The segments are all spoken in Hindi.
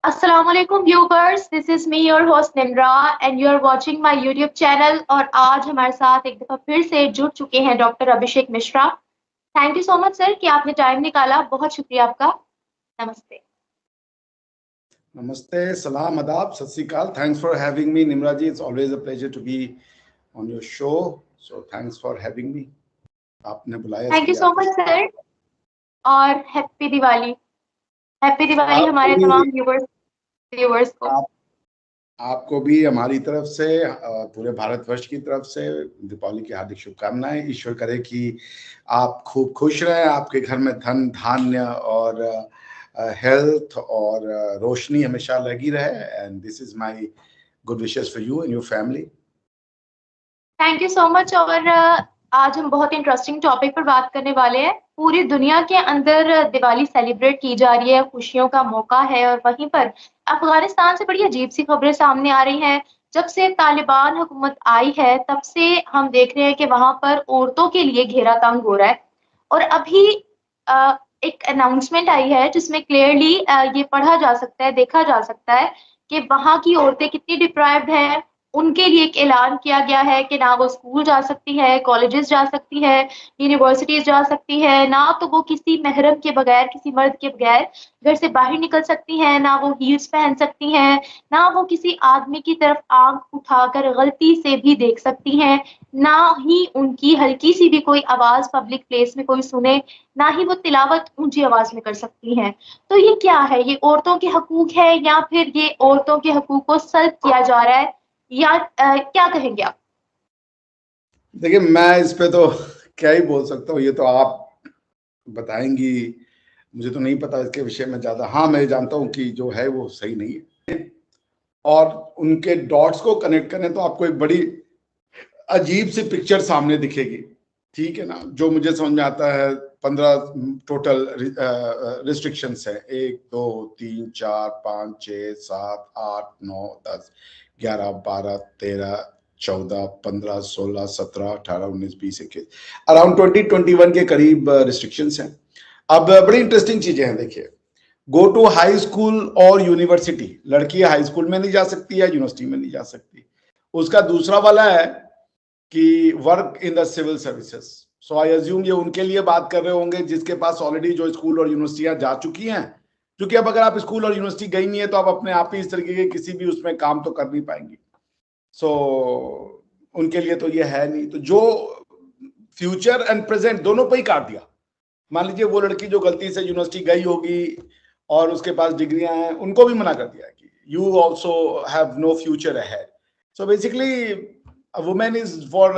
Assalamualaikum viewers, this is me your host Nimra and you are watching my YouTube channel और आज हमारे साथ एक दफा फिर से जुड़ चुके हैं doctor Abhishek Mishra. Thank you so much sir कि आपने टाइम निकाला, बहुत शुक्रिया आपका। नमस्ते। Namaste, salam, adab, sat sri akal. Thanks for having me, Nimraji. It's always a pleasure to be on your show. So thanks for having me. आपने बुलाया थैंक यू इसलिए सो आपका मच शुक्रिया। सर और हैप्पी दिवाली हमारे आपको तमाम भी व्यूवर्स को। आप आपको भी हमारी तरफ से पूरे भारतवर्ष की तरफ से दीपावली की हार्दिक शुभकामनाएं। ईश्वर करे कि आप खूब खुश रहें, आपके घर में धन धान्य और हेल्थ और रोशनी हमेशा लगी रहे। And this is my good wishes for you and your family. Thank you so much. और आज हम बहुत इंटरेस्टिंग टॉपिक पर बात करने वाले हैं। पूरी दुनिया के अंदर दिवाली सेलिब्रेट की जा रही है, खुशियों का मौका है और वहीं पर अफगानिस्तान से बड़ी अजीब सी खबरें सामने आ रही हैं। जब से तालिबान हुकूमत आई है तब से हम देख रहे हैं कि वहां पर औरतों के लिए घेरा तंग हो रहा है। और अभी एक अनाउंसमेंट आई है जिसमें क्लियरली ये पढ़ा जा सकता है, देखा जा सकता है कि वहां की औरतें कितनी डिप्राइव्ड हैं। उनके लिए एक ऐलान किया गया है कि ना वो स्कूल जा सकती है, कॉलेजेस जा सकती है, यूनिवर्सिटीज जा सकती है, ना तो वो किसी महरम के बगैर, किसी मर्द के बगैर घर से बाहर निकल सकती हैं, ना वो हील्स पहन सकती हैं, ना वो किसी आदमी की तरफ आंख उठाकर गलती से भी देख सकती हैं, ना ही उनकी हल्की सी भी कोई आवाज पब्लिक प्लेस में कोई सुने, ना ही वो तिलावत ऊंची आवाज में कर सकती हैं। तो ये क्या है? ये औरतों के हकूक है या फिर ये औरतों के हकूक को सल्ब किया जा रहा है, या क्या कहेंगे आप? देखिए, मैं इस पे तो क्या ही बोल सकता हूँ, ये तो आप बताएंगी। मुझे तो नहीं पता इसके विषय में ज्यादा। हाँ, मैं जानता हूँ कि जो है वो सही नहीं है और उनके डॉट्स को कनेक्ट करें तो आपको एक बड़ी अजीब सी पिक्चर सामने दिखेगी। ठीक है ना? जो मुझे समझ में आता है, 15 टोटल रिस्ट्रिक्शंस है। 1 2 3 4 5 6 7 8 9 10 11 12 13 14 15 16 17 18 19 20 21 अराउंड 20-21 के करीब रिस्ट्रिक्शंस हैं। अब बड़ी इंटरेस्टिंग चीजें हैं। देखिए, गो टू हाई स्कूल और यूनिवर्सिटी, लड़की हाई स्कूल में नहीं जा सकती है, यूनिवर्सिटी में नहीं जा सकती। उसका दूसरा वाला है कि work in the civil services. So I assume ये उनके लिए बात कर रहे होंगे जिसके पास ऑलरेडी जो स्कूल और यूनिवर्सिटियां जा चुकी हैं। क्योंकि अब अगर आप स्कूल और यूनिवर्सिटी गई नहीं है तो आप अपने आप ही इस तरीके के किसी भी उसमें काम तो कर नहीं पाएंगी। सो उनके लिए तो ये है नहीं। तो जो फ्यूचर एंड प्रेजेंट दोनों पे ही काट दिया। मान लीजिए वो लड़की जो गलती से यूनिवर्सिटी गई होगी और उसके पास डिग्रियां हैं, उनको भी मना कर दिया कि you also have no future ahead. So basically a woman is for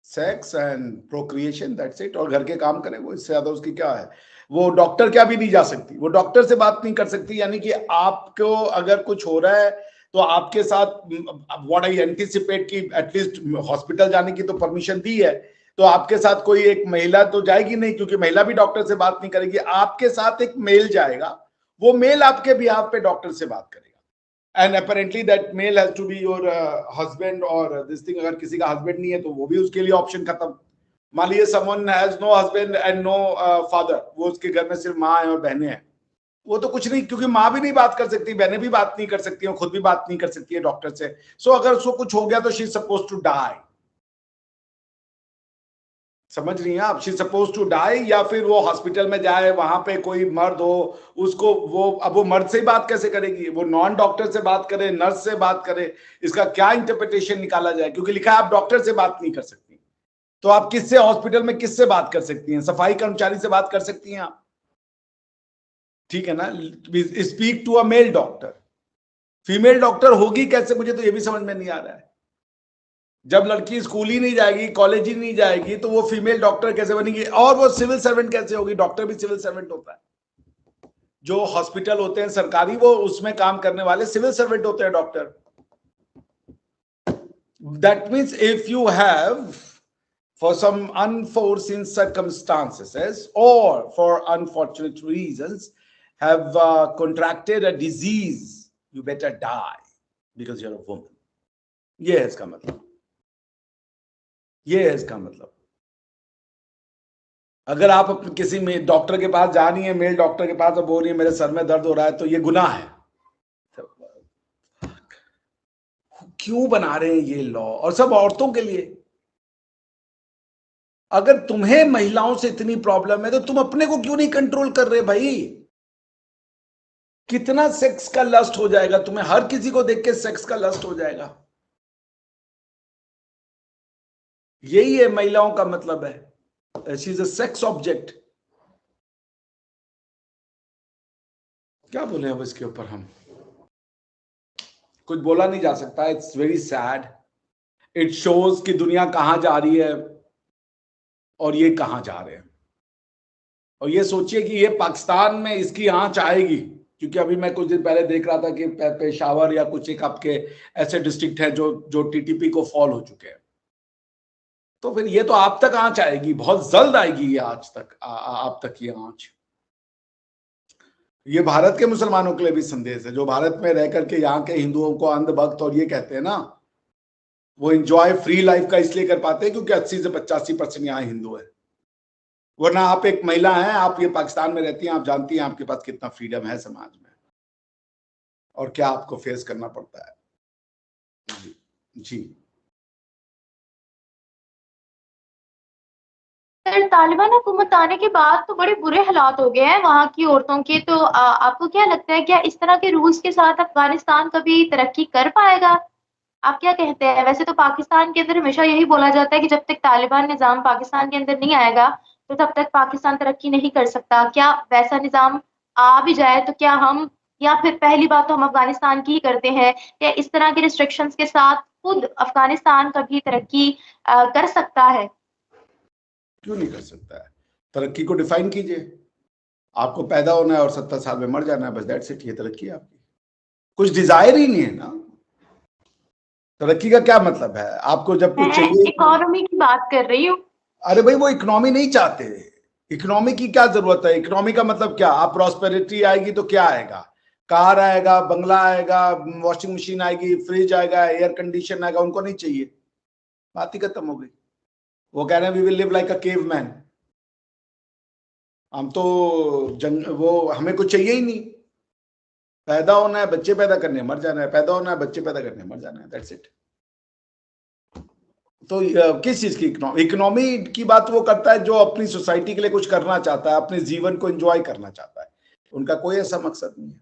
sex and procreation, that's it. और घर के काम करें, वो इससे ज्यादा उसकी क्या है। वो डॉक्टर क्या भी नहीं जा सकती, वो डॉक्टर से बात नहीं कर सकती। यानी कि आपको अगर कुछ हो रहा है तो आपके साथ व्हाट आई एंटिसिपेट कि एटलीस्ट हॉस्पिटल जाने की तो परमिशन दी है, तो आपके साथ कोई एक महिला तो जाएगी नहीं, क्योंकि महिला भी डॉक्टर से बात नहीं करेगी। आपके साथ एक मेल जाएगा, वो मेल आपके बिहाफ पे डॉक्टर से बात करेगा। And apparently that male has to be your husband और दिस थिंग। अगर किसी का हस्बैंड नहीं है तो वो भी उसके लिए ऑप्शन खत्म। मान लीजिए someone has no husband and no father, वो उसके घर में सिर्फ माँ है और बहनें हैं, वो तो कुछ नहीं, क्योंकि माँ भी नहीं बात कर सकती, बहनें भी बात नहीं कर सकती, खुद भी बात नहीं कर सकती है डॉक्टर से। सो अगर उसको कुछ हो गया तो she is suppose to die. समझ रही हैं आप? She suppose to die. या फिर वो हॉस्पिटल में जाए, वहां पे कोई मर्द हो, उसको वो, अब वो मर्द से ही बात कैसे करेगी? वो नॉन डॉक्टर से बात करे, नर्स से बात करे, इसका क्या इंटरप्रिटेशन निकाला जाए? क्योंकि लिखा है आप डॉक्टर से बात नहीं कर सकती। तो आप किससे हॉस्पिटल में किससे बात कर सकती हैं? सफाई कर्मचारी से बात कर सकती हैं आप, ठीक है ना? Speak to a male doctor. Female doctor होगी कैसे? मुझे तो ये भी समझ में नहीं आ रहा है। जब लड़की स्कूल ही नहीं जाएगी, कॉलेज ही नहीं जाएगी, तो वो फीमेल डॉक्टर कैसे बनेगी? और वो सिविल सर्वेंट कैसे होगी? डॉक्टर भी सिविल सर्वेंट होता है। जो हॉस्पिटल होते हैं सरकारी, वो उसमें काम करने वाले सिविल सर्वेंट होते हैं doctor. That means if you have for some unforeseen circumstances or for unfortunate reasons have contracted a disease, you better die because you're a woman. ये है इसका मतलब, ये है इसका मतलब। अगर आप अपने किसी में डॉक्टर के पास जा रही है, मेल डॉक्टर के पास, और बोल रही है मेरे सर में दर्द हो रहा है, तो ये गुनाह है। क्यों बना रहे हैं ये लॉ, और सब औरतों के लिए? अगर तुम्हें महिलाओं से इतनी प्रॉब्लम है तो तुम अपने को क्यों नहीं कंट्रोल कर रहे भाई? कितना सेक्स का लस्ट हो जाएगा तुम्हें, हर किसी को देख के सेक्स का लस्ट हो जाएगा। यही है महिलाओं का मतलब है, she is a sex object. क्या बोले अब इसके ऊपर, हम कुछ बोला नहीं जा सकता। It's very sad. It shows कि दुनिया कहां जा रही है और ये कहां जा रहे हैं। और ये सोचिए कि ये पाकिस्तान में इसकी आंच आएगी, क्योंकि अभी मैं कुछ दिन पहले देख रहा था कि पेशावर या कुछ एक आपके ऐसे डिस्ट्रिक्ट हैं जो जो टीटीपी को फॉल हो चुके हैं। तो फिर ये तो आप तक आंच आएगी, बहुत जल्द आएगी ये आज तक, आप तक ये आंच। ये भारत के मुसलमानों के लिए भी संदेश है, जो भारत में रह करके यहाँ के हिंदुओं को अंधभक्त और ये कहते हैं ना, वो एंजॉय फ्री लाइफ का इसलिए कर पाते हैं क्योंकि 80 से 85% यहाँ हिंदू है। वरना आप एक महिला हैं, आप ये पाकिस्तान में रहती हैं, आप जानती हैं आपके पास कितना फ्रीडम है समाज में और क्या आपको फेस करना पड़ता है। जी जी। सर, तालिबान हुकूमत आने के बाद तो बड़े बुरे हालात हो गए हैं वहाँ की औरतों के, तो आपको क्या लगता है, क्या इस तरह के रूल्स के साथ अफगानिस्तान कभी तरक्की कर पाएगा? आप क्या कहते हैं? वैसे तो पाकिस्तान के अंदर हमेशा यही बोला जाता है कि जब तक तालिबान निज़ाम पाकिस्तान के अंदर नहीं आएगा तो तब तक पाकिस्तान तरक्की नहीं कर सकता। क्या वैसा निज़ाम आ भी जाए तो क्या हम, या फिर पहली बात तो हम अफगानिस्तान की ही करते हैं, या इस तरह के रिस्ट्रिक्शंस के साथ खुद अफगानिस्तान कभी तरक्की कर सकता है? क्यों नहीं कर सकता है? तरक्की को डिफाइन कीजिए। आपको पैदा होना है और 70 साल में मर जाना है, बस दैट्स इट। ये तरक्की है आपकी? कुछ डिजायर ही नहीं है ना। तरक्की का क्या मतलब है? आपको जब कुछ मैं चाहिए। इकोनॉमी की बात कर रही हूँ। अरे भाई, वो इकोनॉमी नहीं चाहते। इकोनॉमी की क्या जरूरत है? इकोनॉमी का मतलब क्या? आप प्रॉस्पेरिटी आएगी तो क्या आएगा? कार आएगा, बंगला आएगा, वॉशिंग मशीन आएगी, फ्रिज आएगा, एयर कंडीशन आएगा। उनको नहीं चाहिए, बात ही खत्म हो गई। वो कह रहे हैं we will live like a cave man. हम तो वो हमें कुछ चाहिए ही नहीं। पैदा होना है, बच्चे पैदा करने, मर जाना है, पैदा होना है, बच्चे पैदा करने, मर जाना है, दैट्स इट। तो किस चीज की इकोनॉमी की बात वो करता है जो अपनी सोसाइटी के लिए कुछ करना चाहता है, अपने जीवन को एंजॉय करना चाहता है। उनका कोई ऐसा मकसद नहीं है।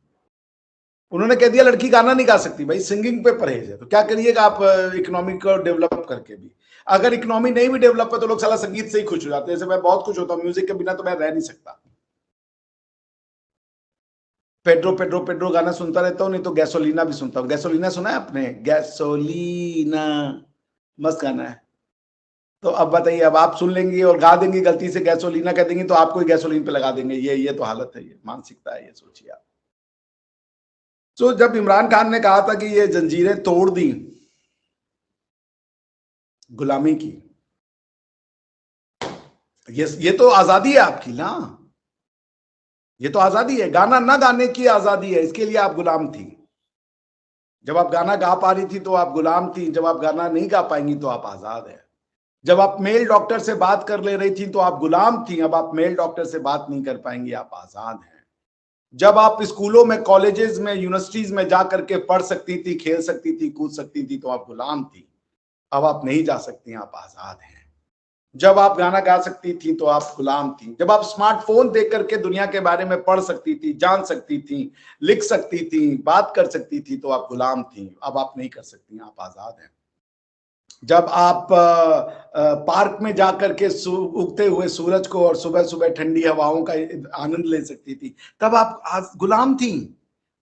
उन्होंने कह दिया लड़की गाना नहीं गा सकती, भाई सिंगिंग पे परहेज है, तो क्या करिएगा आप इकोनॉमी को डेवलप करके भी? अगर इकोनॉमी नहीं भी डेवलप है तो लोग साला संगीत से ही खुश हो जाते हैं। जैसे मैं बहुत खुश होता हूँ, म्यूजिक के बिना तो मैं रह नहीं सकता। पेड्रो पेड्रो पेड्रो गाना सुनता रहता हूँ, नहीं तो गैसोलीना भी सुनता हूँ। गैसोलीना सुना है आपने? गैसोलीना मस्त गाना है। तो अब बताइए, अब आप सुन लेंगी और गा देंगी, गलती से गैसोलीना कह देंगी तो आपको ही गैसोलीन पे लगा देंगे। ये तो हालत है, ये मानसिकता है, ये सोचिए आप। तो जब इमरान खान ने कहा था कि ये जंजीरें तोड़ दी गुलामी की, ये तो आजादी है आपकी ना। ये तो आजादी है, गाना ना गाने की आजादी है, इसके लिए आप गुलाम थी। जब आप गाना गा पा रही थी तो आप गुलाम थी, जब आप गाना नहीं गा पाएंगी तो आप आजाद है। जब आप मेल डॉक्टर से बात कर ले रही थी तो आप गुलाम थी, अब आप मेल डॉक्टर से बात नहीं कर पाएंगी, आप आजाद हैं। जब आप स्कूलों में, कॉलेजेस में, यूनिवर्सिटीज में जा करके पढ़ सकती थी, खेल सकती थी, कूद सकती थी, तो आप गुलाम थी। अब आप नहीं जा सकती, आप आजाद हैं। जब आप गाना गा सकती थी तो आप गुलाम थी। जब आप स्मार्टफोन देख करके दुनिया के बारे में पढ़ सकती थी, जान सकती थी, लिख सकती थी, बात कर सकती थी, तो आप गुलाम थी। अब आप नहीं कर सकती, आप आजाद हैं। जब आप पार्क में जाकर के उगते हुए सूरज को और सुबह सुबह ठंडी हवाओं का आनंद ले सकती थी, तब आप गुलाम थी।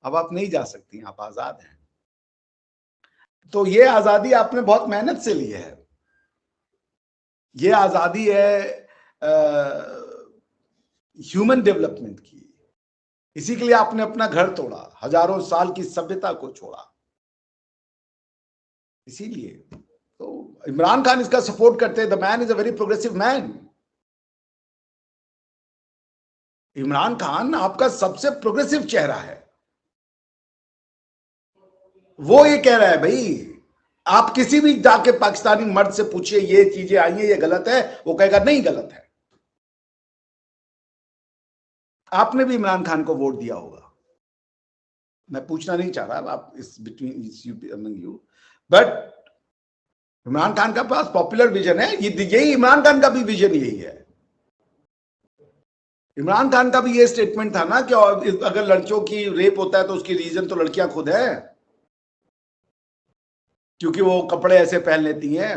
अब आप नहीं जा सकती, आप आजाद हैं। तो ये आजादी आपने बहुत मेहनत से ली है। ये आजादी है ह्यूमन डेवलपमेंट की। इसी के लिए आपने अपना घर तोड़ा, हजारों साल की सभ्यता को छोड़ा, इसीलिए। तो इमरान खान इसका सपोर्ट करते हैं। The man is a very progressive man. Imran Khan आपका सबसे प्रोग्रेसिव चेहरा है। वो ये कह रहा है भाई, आप किसी भी जाके पाकिस्तानी मर्द से पूछिए ये चीजें आई हैं, ये गलत है, वो कहेगा नहीं गलत है। आपने भी इमरान खान को वोट दिया होगा, मैं पूछना नहीं चाह रहा, आप इस between you, but Imran Khan का पास पॉपुलर विजन है, यही इमरान खान का भी विजन यही है। इमरान खान का भी ये स्टेटमेंट था ना कि अगर लड़कियों की रेप होता है तो उसकी रीजन तो लड़कियां खुद है, क्योंकि वो कपड़े ऐसे पहन लेती हैं।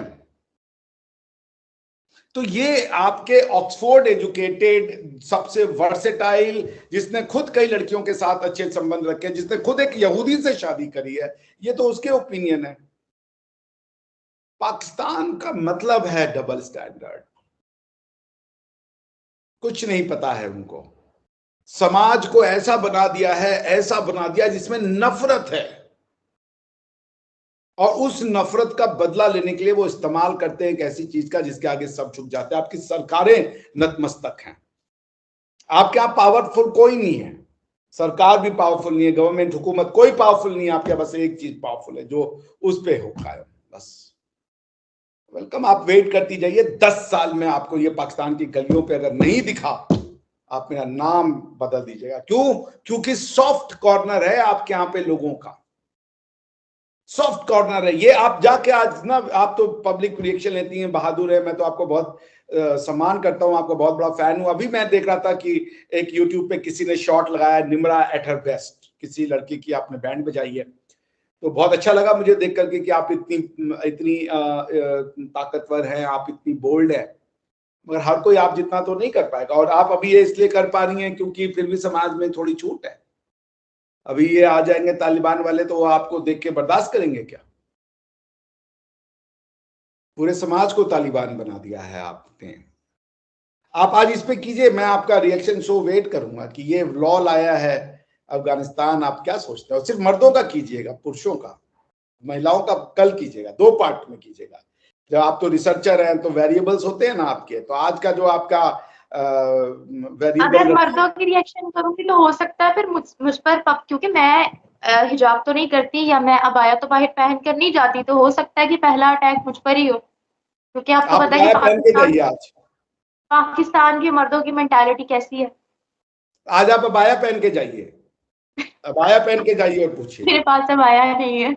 तो ये आपके ऑक्सफोर्ड एजुकेटेड, सबसे वर्सेटाइल, जिसने खुद कई लड़कियों के साथ अच्छे संबंध रखे, जिसने खुद एक यहूदी से शादी करी है, ये तो उसके ओपिनियन है। पाकिस्तान का मतलब है डबल स्टैंडर्ड, कुछ नहीं पता है उनको। समाज को ऐसा बना दिया है, ऐसा बना दिया जिसमें नफरत है, और उस नफरत का बदला लेने के लिए वो इस्तेमाल करते हैं एक ऐसी चीज का जिसके आगे सब झुक जाते हैं। आपकी सरकारें नतमस्तक हैं, आपके यहां पावरफुल कोई नहीं है, सरकार भी पावरफुल नहीं है, गवर्नमेंट हुकूमत कोई पावरफुल नहीं है, आपके बस एक चीज पावरफुल है जो उस पे हो कायम, बस। वेलकम, आप वेट करती जाइए, 10 साल में आपको ये पाकिस्तान की गलियों पे अगर नहीं दिखा, आप मेरा नाम बदल दीजिएगा। क्यों? क्योंकि सॉफ्ट कॉर्नर है आपके यहां पे लोगों का, सॉफ्ट कॉर्नर है ये। आप जाके आज ना, आप तो पब्लिक रिएक्शन लेती हैं, बहादुर है, मैं तो आपको बहुत सम्मान करता हूं, आपको बहुत बड़ा फैन हूं। अभी मैं देख रहा था कि एक यूट्यूब पे किसी ने शॉट लगाया, निम्रा एट हर बेस्ट, किसी लड़की की आपने बैंड बजाई है, तो बहुत अच्छा लगा मुझे देख करके कि आप इतनी इतनी ताकतवर हैं, आप इतनी बोल्ड है, मगर हर कोई आप जितना तो नहीं कर पाएगा। और आप अभी ये इसलिए कर पा रही हैं क्योंकि फिर भी समाज में थोड़ी छूट है। अभी ये आ जाएंगे तालिबान वाले तो वो आपको देख के बर्दाश्त करेंगे क्या? पूरे समाज को तालिबान बना दिया है आपने। आप आज इस पे कीजिए, मैं आपका रिएक्शन शो वेट करूंगा कि ये लॉ लाया है अफगानिस्तान, आप क्या सोचते हो? सिर्फ मर्दों का कीजिएगा, पुरुषों का, महिलाओं का कल कीजिएगा, 2 पार्ट में कीजिएगा। जब आप तो रिसर्चर हैं तो वेरिएबल्स होते हैं ना आपके, तो आज का जो आपका अगर वेरिएबल। मर्दों की रिएक्शन करूंगी तो हो सकता है फिर मुझ पर क्योंकि मैं हिजाब तो नहीं करती या मैं अबाया तो बाहर पहन कर नहीं जाती, तो हो सकता है कि पहला अटैक मुझ पर ही हो, क्योंकि आपको आप पता है कि अबाया पहन के जाइए आज, पाकिस्तान के मर्दों की मेंटालिटी कैसी है। आज आप अबाया पहन के जाइए, अबाया पहन के जाइए और पूछिए। मेरे पास अबाया नहीं है।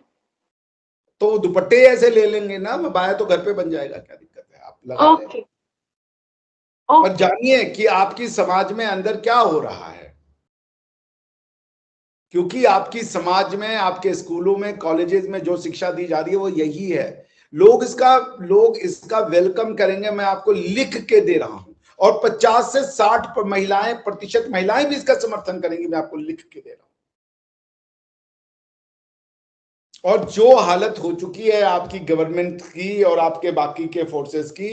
तो दुपट्टे ऐसे ले लेंगे ना, अबाया तो घर पे बन जाएगा, क्या दिक्कत है, आप लगा लें। ओके और ओके। जानिए कि आपकी समाज में अंदर क्या हो रहा है, क्योंकि आपकी समाज में, आपके स्कूलों में, कॉलेजेस में जो शिक्षा दी जा रही है वो यही है। लोग इसका वेलकम करेंगे, मैं आपको लिख के दे रहा हूं। और 50 से 60 प्रतिशत महिलाएं भी इसका समर्थन करेंगी, मैं आपको लिख के दे रहा हूं। और जो हालत हो चुकी है आपकी गवर्नमेंट की और आपके बाकी के फोर्सेस की,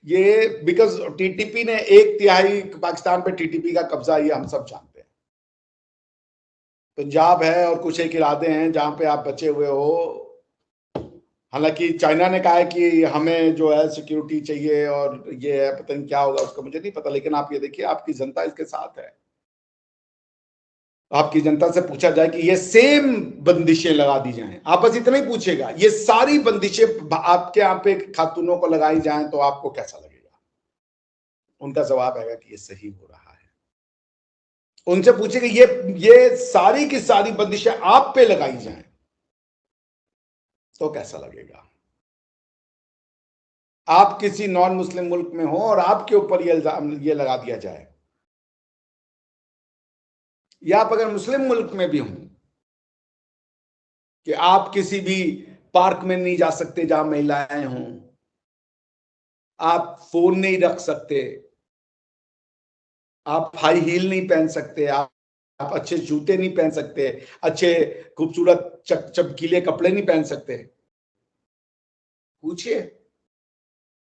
ये बिकॉज टीटीपी ने 1/3 पाकिस्तान पे, टीटीपी का कब्जा, ये हम सब जानते हैं। पंजाब है और कुछ एक इलाके हैं जहां पे आप बचे हुए हो। हालांकि चाइना ने कहा है कि हमें जो है सिक्योरिटी चाहिए और ये है, पता नहीं क्या होगा उसका, मुझे नहीं पता। लेकिन आप ये देखिए, आपकी जनता इसके साथ है। आपकी जनता से पूछा जाए कि ये सेम बंदिशें लगा दी जाएं, आप बस इतना ही पूछेगा, ये सारी बंदिशें आपके यहाँ पे खातूनों को लगाई जाएं तो आपको कैसा लगेगा? उनका जवाब आएगा कि ये सही हो रहा है। उनसे पूछेगा ये सारी की सारी बंदिशें आप पे लगाई जाएं तो कैसा लगेगा? आप किसी नॉन मुस्लिम मुल्क में हो और आपके ऊपर ये इल्जाम ये लगा दिया जाए, या आप अगर मुस्लिम मुल्क में भी हों कि आप किसी भी पार्क में नहीं जा सकते जहां महिलाएं हों, आप फोन नहीं रख सकते, आप हाई हील नहीं पहन सकते, आप अच्छे जूते नहीं पहन सकते, अच्छे खूबसूरत चमकीले कपड़े नहीं पहन सकते, पूछिए।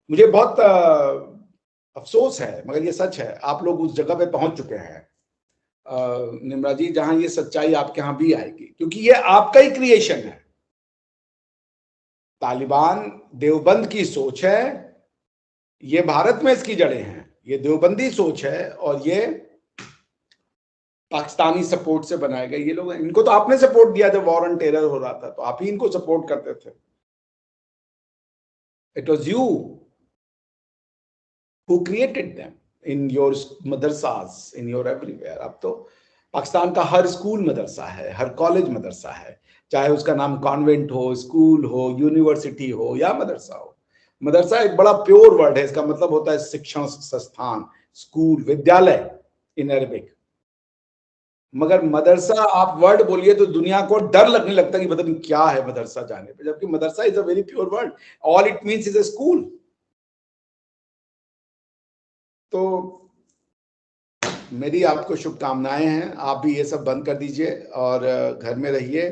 मुझे बहुत अफसोस है, मगर ये सच है, आप लोग उस जगह पे पहुंच चुके हैं निम्रा जी, जहां ये सच्चाई आपके यहां भी आएगी, क्योंकि ये आपका ही क्रिएशन है। तालिबान देवबंद की सोच है, ये भारत में इसकी जड़ें हैं, ये देवबंदी सोच है, और ये पाकिस्तानी सपोर्ट से बनाए गए ये लोग हैं। इनको तो आपने सपोर्ट दिया जब वॉर ऑन टेरर हो रहा था, तो आप ही इनको सपोर्ट करते थे। It was you who created them. In your madrasas, in your everywhere. अब तो पाकिस्तान का हर स्कूल मदरसा है, हर कॉलेज मदरसा है, चाहे उसका नाम कॉन्वेंट हो, स्कूल हो, यूनिवर्सिटी हो या मदरसा हो। मदरसा एक बड़ा प्योर वर्ड है, इसका मतलब होता है शिक्षण संस्थान, स्कूल, विद्यालय इन अरबिक। मगर मदरसा आप वर्ड बोलिए तो दुनिया को डर लगने लगता है कि पता नहीं क्या है मदरसा जाने पे, जबकि madrasa is a very pure word, all it means is a school. तो मेरी आपको शुभकामनाएं हैं, आप भी ये सब बंद कर दीजिए और घर में रहिए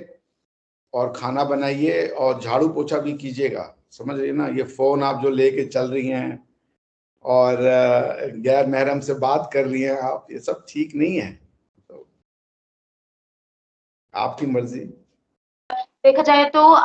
और खाना बनाइए और झाड़ू पोछा भी कीजिएगा, समझ रही ना। ये फोन आप जो लेके चल रही हैं और गैर महरम से बात कर रही हैं आप, ये सब ठीक नहीं है, तो आपकी मर्जी। देखा जाए तो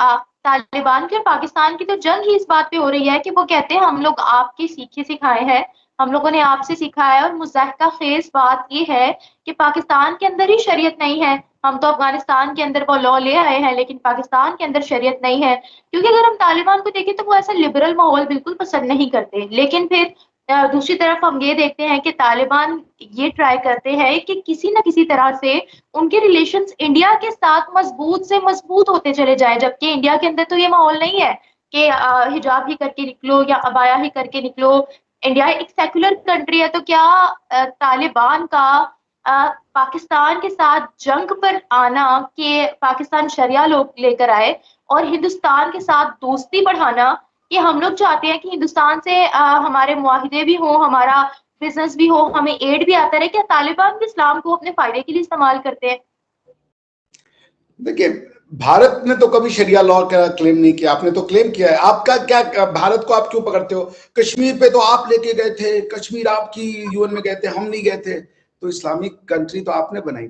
तालिबान की और पाकिस्तान की तो जंग ही इस बात पे हो रही है कि वो कहते हैं हम लोग आपके सीखे सिखाए हैं, हम लोगों ने आपसे सीखा है। और मुज़ाहिका खेज बात ये है कि पाकिस्तान के अंदर ही शरीयत नहीं है। हम तो अफगानिस्तान के अंदर वो लॉ ले आए हैं, लेकिन पाकिस्तान के अंदर शरीयत नहीं है। क्योंकि अगर हम तालिबान को देखें तो वो ऐसा लिबरल माहौल बिल्कुल पसंद नहीं करते, लेकिन फिर दूसरी तरफ हम ये देखते हैं कि तालिबान ये ट्राई करते हैं कि किसी न किसी तरह से उनके रिलेशंस इंडिया के साथ मजबूत से मजबूत होते चले जाएं, जबकि इंडिया के अंदर तो ये माहौल नहीं है कि हिजाब ही करके निकलो या अबाया ही करके निकलो। इंडिया एक सेक्युलर कंट्री है, तो क्या तालिबान का पाकिस्तान के साथ जंग पर आना कि पाकिस्तान शरिया लोग लेकर आए और हिंदुस्तान के साथ दोस्ती बढ़ाना, कि हम लोग चाहते हैं कि हिंदुस्तान से हमारे मुआहिदे भी हो, हमारा बिजनेस भी हो, हमें एड भी आता रहे, क्या तालिबान भी इस्लाम को अपने फायदे के लिए इस्तेमाल करते हैं? देखिए, भारत ने तो कभी शरिया लॉ का क्लेम नहीं किया, आपने तो क्लेम किया है। आपका क्या, भारत को आप क्यों पकड़ते हो? कश्मीर पे तो आप लेके गए थे, कश्मीर आपकी यूएन में गए थे, हम नहीं गए थे। तो इस्लामिक कंट्री तो आपने बनाई।